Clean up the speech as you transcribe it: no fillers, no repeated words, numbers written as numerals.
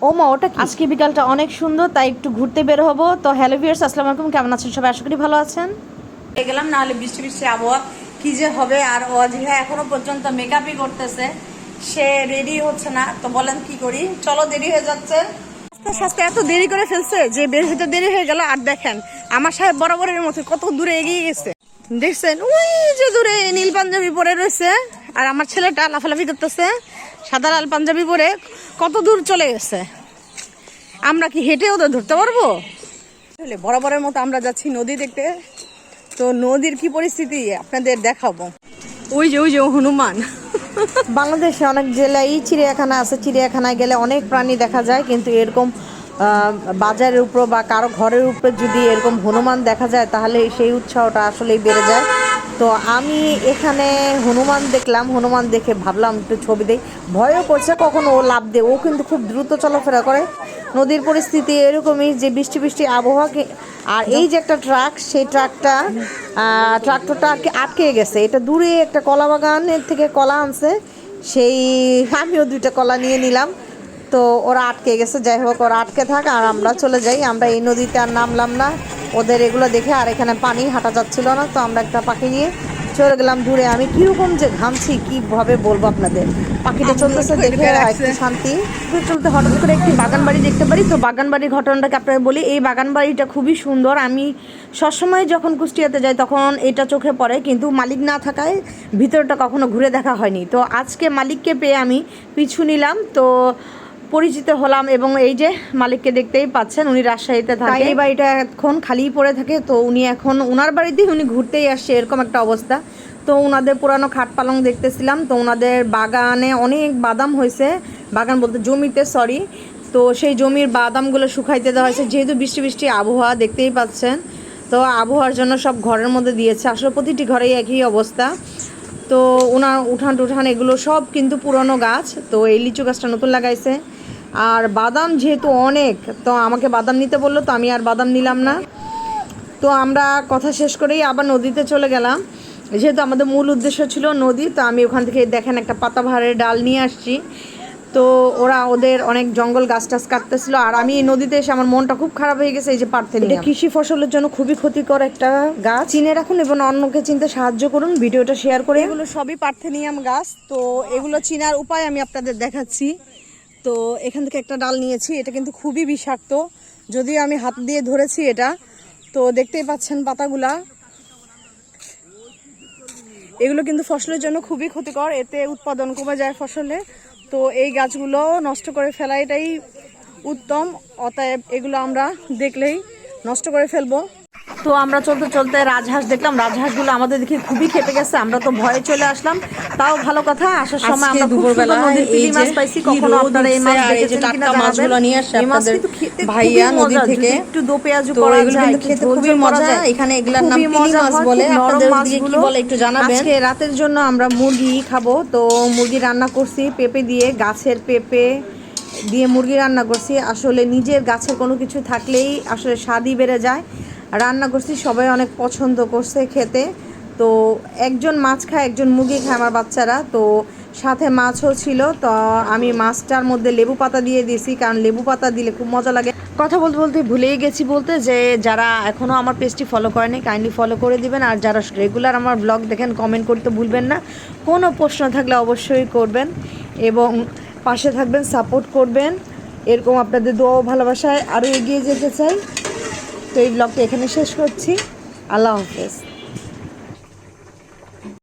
ও মা ওটা কি? আজকে বিকালটা অনেক সুন্দর, তাই একটু ঘুরতে বের হবো। তো হ্যালো ভিউয়ার্স, আসসালামু আলাইকুম, কেমন আছেন সবাই? আশা করি ভালো আছেন। গেলাম না হলে বৃষ্টি বৃষ্টি আবহাওয়া কি যে হবে। আর অজিহা এখনো পর্যন্ত মেকআপই করতেছে, সে রেডি হচ্ছে না। তো বলেন কি করি, চলো, দেরি হয়ে যাচ্ছে। আস্তে এত দেরি করে ফেলছে যে বের হতে দেরি হয়ে গেল। আর দেখেন আমার সাহেব বরাবরের মতো কত দূরে এগিয়ে গেছে, দেখছেন ওই যে দূরে নীল পাঞ্জাবি পরে রয়েছে। আর আমার ছেলেটা লাফালাফি করতেছে সাদা লাল পাঞ্জাবি পরে, কত দূর চলে গেছে। আমরা কি হেঁটে ওদের ধরতে পারবো? বরাবরের মতো আমরা যাচ্ছি নদী দেখতে। তো নদীর কি পরিস্থিতি আপনাদের দেখাবো। ওই যে হনুমান। বাংলাদেশে অনেক জেলায় চিড়িয়াখানা আছে, চিড়িয়াখানায় গেলে অনেক প্রাণী দেখা যায়, কিন্তু এরকম বাজারের উপর বা কারো ঘরের উপরে যদি এরকম হনুমান দেখা যায় তাহলে সেই উৎসাহটা আসলেই বেড়ে যায়। তো আমি এখানে হনুমান দেখলাম, হনুমান দেখে ভাবলাম একটু ছবি দেই। ভয়ও করছে, কখনো ও লাফ দেয়, ও কিন্তু খুব দ্রুত চলাফেরা করে। নদীর পরিস্থিতি এরকমই যে বৃষ্টি বৃষ্টি আবহাওয়া। আর এই যে একটা ট্রাক, সেই ট্রাক্টরটা আটকে গেছে। এটা দূরে একটা কলা বাগানের থেকে কলা আনছে, সেই আমিও 2টা কলা নিয়ে নিলাম। তো ওরা আটকে গেছে, যাই হোক ওরা আটকে থাক আর আমরা চলে যাই। আমরা এই নদীতে আর নামলাম না ওদের এগুলো দেখে। আর এখানে পানি হাঁটা যাচ্ছিল না, তো আমরা একটা পাখি নিয়ে চলে গেলাম দূরে। আমি কীরকম যে ঘামছি কীভাবে বলবো আপনাদের। পাখিটা চলতেছে দেখে একটু শান্তি। চলতে হঠাৎ করে একটি বাগান বাড়ি দেখতে পারি। তো বাগান বাড়ির ঘটনাটাকে আপনাকে বলি। এই বাগান বাড়িটা খুবই সুন্দর। আমি সবসময় যখন কুষ্টিয়াতে যাই তখন এটা চোখে পড়ে, কিন্তু মালিক না থাকায় ভিতরটা কখনো ঘুরে দেখা হয়নি। তো আজকে মালিককে পেয়ে আমি পিছু নিলাম, তো পরিচিত হলাম। এবং এই যে মালিককে দেখতেই পাচ্ছেন, উনি রাজশাহীতে থাকে। এই বাড়িটা এখন খালিই পড়ে থাকে। তো উনি এখন ওনার বাড়িতেই উনি ঘুরতেই আসছে, এরকম একটা অবস্থা। তো ওনাদের পুরানো খাট পালং দেখতেছিলাম। তো ওনাদের বাগানে অনেক বাদাম হয়েছে, বাগান বলতে জমিতে সরি। তো সেই জমির বাদামগুলো শুকাইতে দেওয়া হয়েছে, যেহেতু বৃষ্টি বৃষ্টি আবহাওয়া দেখতেই পাচ্ছেন। তো আবহাওয়ার জন্য সব ঘরের মধ্যে দিয়েছে, আসলে প্রতিটি ঘরেই একই অবস্থা। তো ওনার উঠান টুঠান এগুলো সব কিন্তু পুরনো গাছ। তো এই লিচু গাছটা নতুন লাগাইছে। আর বাদাম যেহেতু অনেক, তো আমাকে বাদাম নিতে বললো, তো আমি আর বাদাম নিলাম না। তো আমরা কথা শেষ করেই আবার নদীতে চলে গেলাম, যেহেতু আমাদের মূল উদ্দেশ্য ছিল নদী। তো আমি ওখান থেকে দেখেন একটা পাতাবাহারের ডাল নিয়ে আসছি। তো ওরা ওদের অনেক জঙ্গল গাছ টাছ কাটতেছিল, আর আমি নদীতে এসে আমার মনটা খুব খারাপ হয়ে গেছে। এই যে পার্থেনিয়াম, কৃষি ফসলের জন্য খুবই ক্ষতিকর একটা গাছ। চিনে রাখুন এবং অন্যকে চিনতে সাহায্য করুন, ভিডিওটা শেয়ার করে। এগুলো সবই পার্থেনিয়াম গাছ। তো এগুলো চিনার উপায় আমি আপনাদের দেখাচ্ছি। তো এখান থেকে একটা ডাল নিয়েছি, এটা কিন্তু খুবই বিষাক্ত, যদিও আমি হাত দিয়ে ধরেছি এটা। তো দেখতেই পাচ্ছেন পাতাগুলা, এগুলো কিন্তু ফসলের জন্য খুবই ক্ষতিকর, এতে উৎপাদন কমে যায় ফসলে। তো এই গাছগুলো নষ্ট করে ফেলা এটাই উত্তম, অতএব এগুলো আমরা দেখলেই নষ্ট করে ফেলবো। তো আমরা চলতে চলতে রাজহাঁস দেখলাম, রাজহাঁসগুলো আমাদের দেখে খুবই খেপে গেছে। আমরা তো ভয়ে চলে আসলাম, তাও ভালো কথা। আসার সময় আমরা খুব সুন্দর নদীর পিলি মাছ পাইছি। কখনো আপনারা এই মাছ দেখেছেন কিনা জানাবেন। এই মাছ কিন্তু খেতে ভাইয়া নদী থেকে একটু দো পেঁয়াজু করা যায়, খেতে খুবই মজা। এখানে এগুলোর নাম খুবই পিলি মজা মাছ হয়, বলে। খুব নরম আপনাদের দিকে কি মাছগুলো। বলে একটু জানাবেন। আজকে রাতের জন্য আমরা মুরগি খাবো, তো মুরগি রান্না করছি পেঁপে দিয়ে, গাছের পেঁপে দিয়ে মুরগি রান্না করছি। আসলে নিজের গাছের কোনো কিছু থাকলেই আসলে স্বাদই বেড়ে যায়। রান্না করছি, সবাই অনেক পছন্দ করছে খেতে। তো একজন মাছ খায়, একজন মুরগি খায় আমার বাচ্চারা। তো সাথে মাছও ছিল। তো আমি মাছটার মধ্যে লেবু পাতা দিয়ে দিয়েছি, কারণ লেবু পাতা দিলে খুব মজা লাগে। কথা বলতে বলতে ভুলেই গেছি বলতে, যে যারা এখনও আমার পেজটি ফলো করেনি কাইন্ডলি ফলো করে দিবেন। আর যারা রেগুলার আমার ব্লগ দেখেন কমেন্ট করতে ভুলবেন না। কোনো প্রশ্ন থাকলে অবশ্যই করবেন এবং পাশে থাকবেন, সাপোর্ট করবেন। এরকম আপনাদের দোয়া ও ভালোবাসায় আরও এগিয়ে যেতে চাই। তো এই ব্লগটা এখানে শেষ করছি। আল্লাহ হাফেজ।